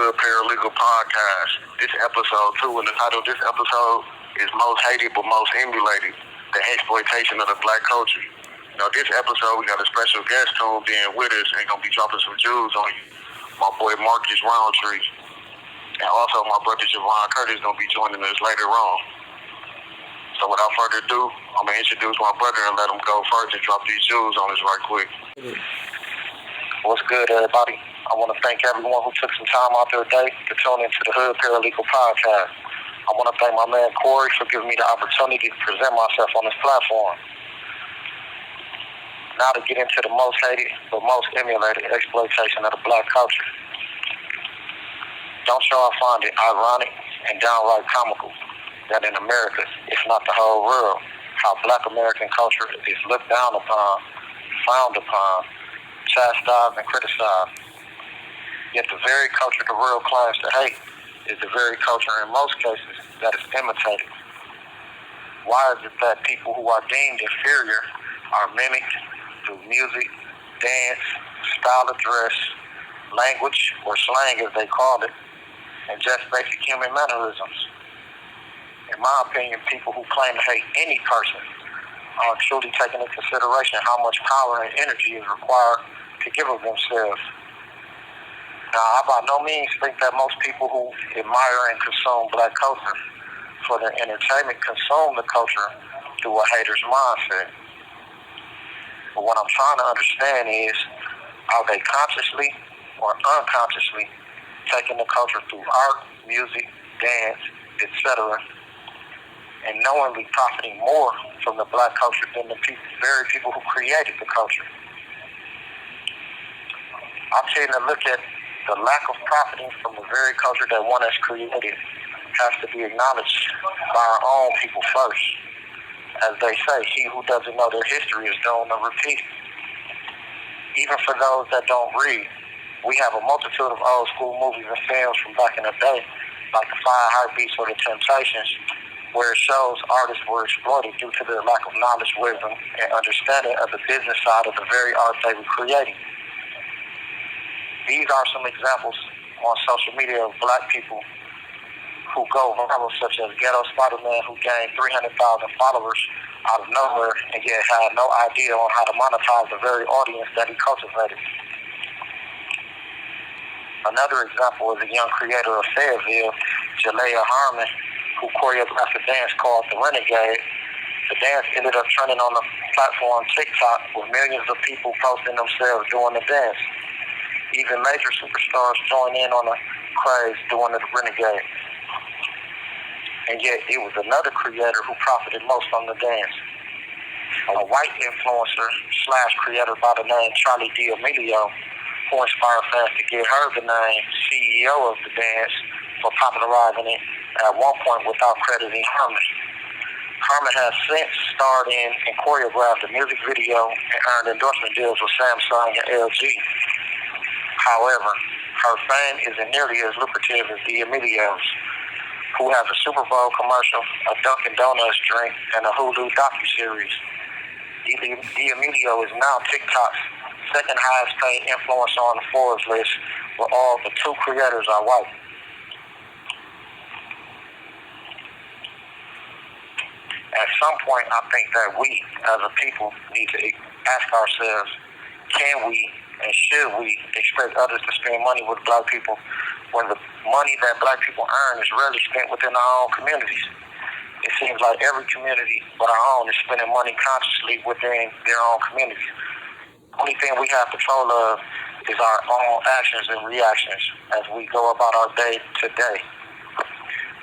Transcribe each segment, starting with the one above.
Hood Paralegal Podcast. This episode 2, and the title of this episode is Most Hated but Most Immulated, the exploitation of the black culture. Now, this episode, we got a special guest tuned in with us and going to be dropping some jewels on you. My boy Marcus Roundtree. And also my brother Javon Curtis is going to be joining us later on. So without further ado, I'm going to introduce my brother and let him go first and drop these jewels on us right quick. What's good, everybody? I want to thank everyone who took some time out their day to tune into the Hood Paralegal Podcast. I want to thank my man Corey for giving me the opportunity to present myself on this platform. Now to get into the most hated but most immolated exploitation of the black culture. Don't y'all find it ironic and downright comical that in America, if not the whole world, how black American culture is looked down upon, frowned upon, chastised and criticized. Yet the very culture the world claims to hate is the very culture in most cases that is imitated. Why is it that people who are deemed inferior are mimicked through music, dance, style of dress, language, or slang as they call it, and just basic human mannerisms? In my opinion, people who claim to hate any person aren't truly taking into consideration how much power and energy is required to give of themselves. Now, I by no means think that most people who admire and consume black culture for their entertainment consume the culture through a hater's mindset. But what I'm trying to understand is, are they consciously or unconsciously taking the culture through art, music, dance, etc., and knowingly profiting more from the black culture than the very people who created the culture? I tend to look at the lack of profiting from the very culture that one has created has to be acknowledged by our own people first. As they say, he who doesn't know their history is doomed to repeat. Even for those that don't read, we have a multitude of old school movies and films from back in the day, like The Five Heartbeats or The Temptations, where it shows artists were exploited due to their lack of knowledge, wisdom, and understanding of the business side of the very art they were creating. These are some examples on social media of black people who go viral, such as Ghetto Spider-Man, who gained 300,000 followers out of nowhere and yet had no idea on how to monetize the very audience that he cultivated. Another example is a young creator of Fayetteville, Jalea Harmon, who choreographed a dance called The Renegade. The dance ended up trending on the platform TikTok with millions of people posting themselves doing the dance. Even major superstars joined in on the craze doing the Renegade. And yet, it was another creator who profited most from the dance. A white influencer / creator by the name Charlie D'Amelio, who inspired fans to give her the name CEO of the dance for popularizing it at one point without crediting Harmon. Harmon has since starred in and choreographed a music video and earned endorsement deals with Samsung and LG. However, her fame isn't nearly as lucrative as D'Amelio's, who has a Super Bowl commercial, a Dunkin' Donuts drink, and a Hulu docuseries. D'Amelio is now TikTok's second highest paid influencer on the Forbes list, where all but 2 creators are white. At some point, I think that we, as a people, need to ask ourselves, can we and should we expect others to spend money with black people when the money that black people earn is rarely spent within our own communities? It seems like every community but our own is spending money consciously within their own communities. The only thing we have control of is our own actions and reactions as we go about our day to day.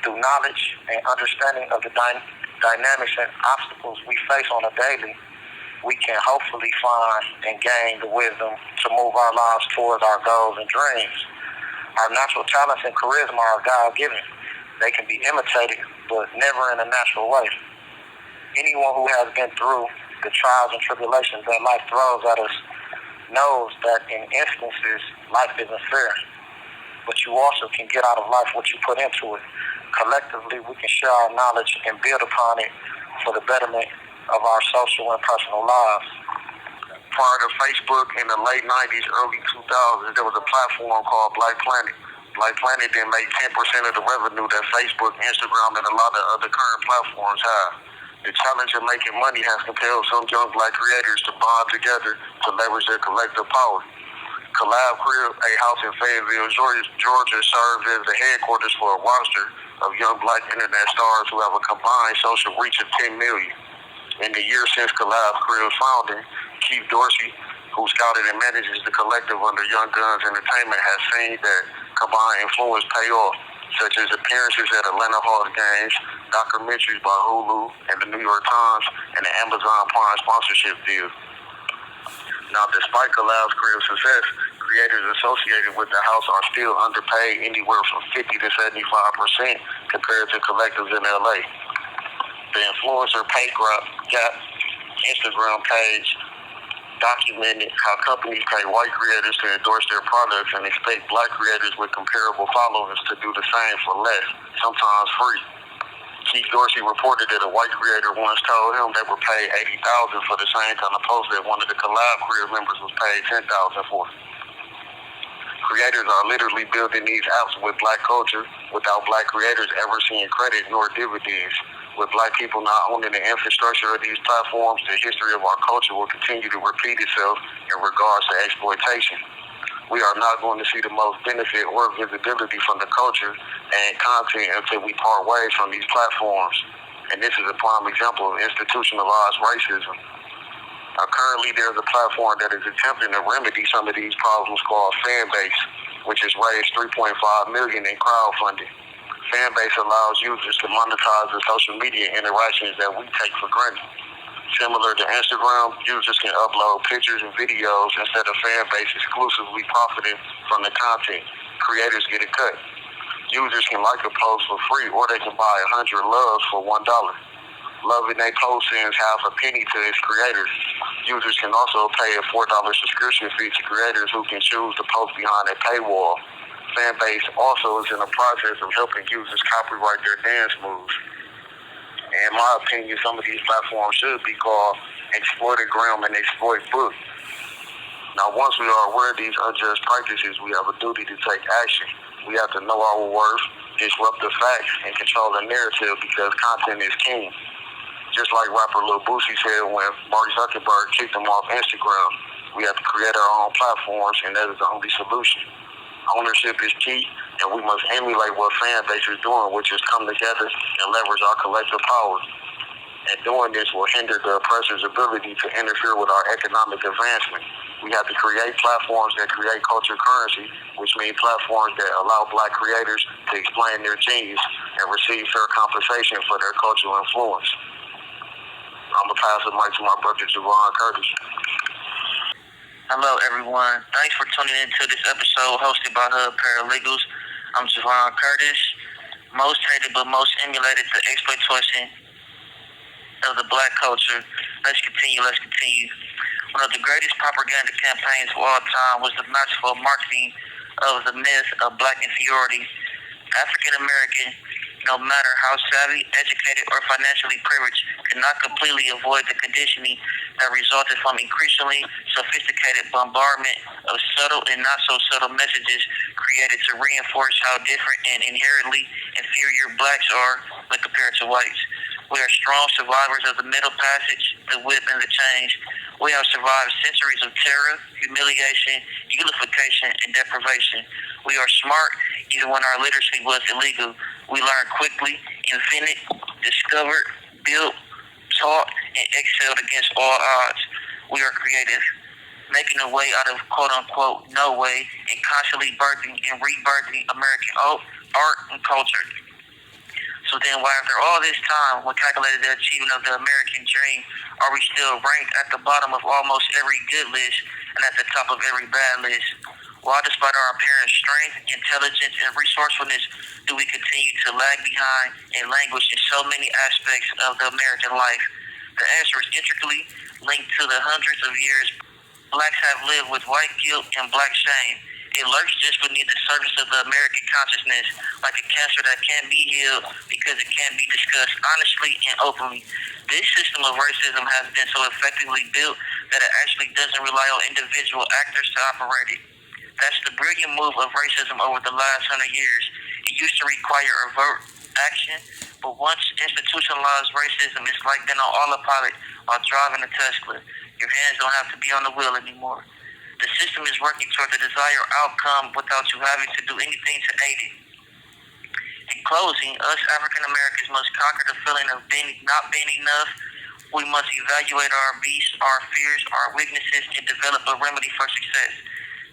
Through knowledge and understanding of the dynamics and obstacles we face on a daily, we can hopefully find and gain the wisdom to move our lives towards our goals and dreams. Our natural talents and charisma are God-given. They can be imitated, but never in a natural way. Anyone who has been through the trials and tribulations that life throws at us knows that in instances, life isn't fair. But you also can get out of life what you put into it. Collectively, we can share our knowledge and build upon it for the betterment of our social and personal lives. Prior to Facebook in the late 90s, early 2000s, there was a platform called Black Planet. Like Planet didn't make 10% of the revenue that Facebook, Instagram, and a lot of other current platforms have. The challenge of making money has compelled some young black creators to bond together to leverage their collective power. Collab Crib, a house in Fayetteville, Georgia, serves as the headquarters for a roster of young black internet stars who have a combined social reach of 10 million. In the year since Collab Crib's founding, Keith Dorsey, who scouted and manages the collective under Young Guns Entertainment, has seen that combined influence pay off, such as appearances at Atlanta Hawks games, documentaries by Hulu and the New York Times, and the Amazon Prime sponsorship deal. Now, despite Collab's Crib's success, creators associated with the house are still underpaid anywhere from 50 to 75% compared to collectives in LA. The influencer pay gap Instagram page documented how companies pay white creators to endorse their products and expect black creators with comparable followers to do the same for less, sometimes free. Keith Dorsey reported that a white creator once told him they were paid $80,000 for the same kind of post that one of the Collab Crib members was paid $10,000 for. Creators are literally building these apps with black culture without black creators ever seeing credit nor dividends. With black people not owning the infrastructure of these platforms, the history of our culture will continue to repeat itself in regards to exploitation. We are not going to see the most benefit or visibility from the culture and content until we part ways from these platforms. And this is a prime example of institutionalized racism. Currently, there's a platform that is attempting to remedy some of these problems called Fanbase, which has raised $3.5 million in crowdfunding. Fanbase allows users to monetize the social media interactions that we take for granted. Similar to Instagram, users can upload pictures and videos instead of Fanbase exclusively profiting from the content. Creators get a cut. Users can like a post for free, or they can buy 100 loves for $1. Loving a post sends half a penny to its creators. Users can also pay a $4 subscription fee to creators who can choose to post behind a paywall. Fanbase also is in the process of helping users copyright their dance moves. In my opinion, some of these platforms should be called Exploitagram and Exploit Book. Now, once we are aware of these unjust practices, we have a duty to take action. We have to know our worth, disrupt the facts, and control the narrative because content is king. Just like rapper Lil Boosie said when Mark Zuckerberg kicked him off Instagram, we have to create our own platforms, and that is the only solution. Ownership is key, and we must emulate what Fanbase is doing, which is come together and leverage our collective power. And doing this will hinder the oppressor's ability to interfere with our economic advancement. We have to create platforms that create culture currency, which means platforms that allow black creators to explain their genius and receive fair compensation for their cultural influence. I'm going to pass the mic to my brother, Javon Curtis. Hello, everyone. Thanks for tuning into this episode hosted by Paralegals. I'm Javon Curtis. Most hated but most emulated the exploitation of the black culture. Let's continue. One of the greatest propaganda campaigns of all time was the masterful marketing of the myth of black inferiority. African American, no matter how savvy, educated, or financially privileged, could not completely avoid the conditioning that resulted from increasingly sophisticated bombardment of subtle and not so subtle messages created to reinforce how different and inherently inferior blacks are when compared to whites. We are strong survivors of the Middle Passage, the whip, and the change. We have survived centuries of terror, humiliation, unification, and deprivation. We are smart even when our literacy was illegal. We learned quickly, invented, discovered, built, taught, and excelled against all odds. We are creative, making a way out of quote-unquote no way and constantly birthing and rebirthing American art and culture. So then why after all this time, when calculated the achievement of the American dream, are we still ranked at the bottom of almost every good list and at the top of every bad list? Why, despite our apparent strength, intelligence, and resourcefulness, do we continue to lag behind and languish in so many aspects of the American life? The answer is intricately linked to the hundreds of years blacks have lived with white guilt and black shame. It lurks just beneath the surface of the American consciousness, like a cancer that can't be healed because it can't be discussed honestly and openly. This system of racism has been so effectively built that it actually doesn't rely on individual actors to operate it. That's the brilliant move of racism over the last 100 years. It used to require overt action, but once institutionalized racism is like being on autopilot while driving a Tesla. Your hands don't have to be on the wheel anymore. The system is working toward the desired outcome without you having to do anything to aid it. In closing, us African Americans must conquer the feeling of not being enough. We must evaluate our beasts, our fears, our weaknesses, and develop a remedy for success.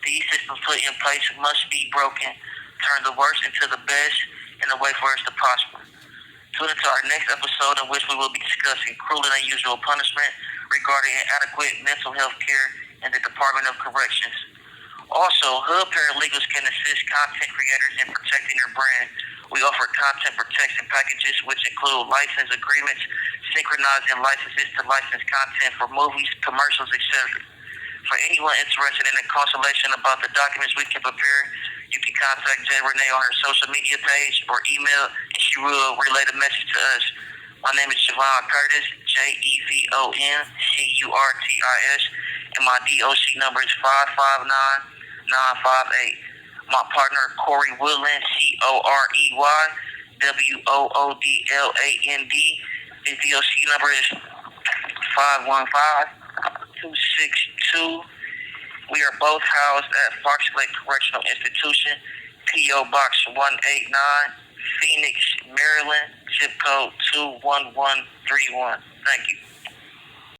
These systems put in place must be broken, turn the worst into the best, and a way for us to prosper. Tune into our next episode in which we will be discussing cruel and unusual punishment regarding inadequate mental health care in the Department of Corrections. Also, Hood Paralegals can assist content creators in protecting their brand. We offer content protection packages which include license agreements, synchronizing licenses to license content for movies, commercials, etc. For anyone interested in a consultation about the documents we can prepare, you can contact J. Renee on her social media page or email, and she will relay the message to us. My name is Javon Curtis, JEVONCURTIS, and my DOC number is 559958. My partner, Corey Woodland, COREYWOODLAND, his DOC number is 515-262. We are both housed at Fox Lake Correctional Institution, P.O. Box 189, Phoenix, Maryland, zip code 21131. Thank you.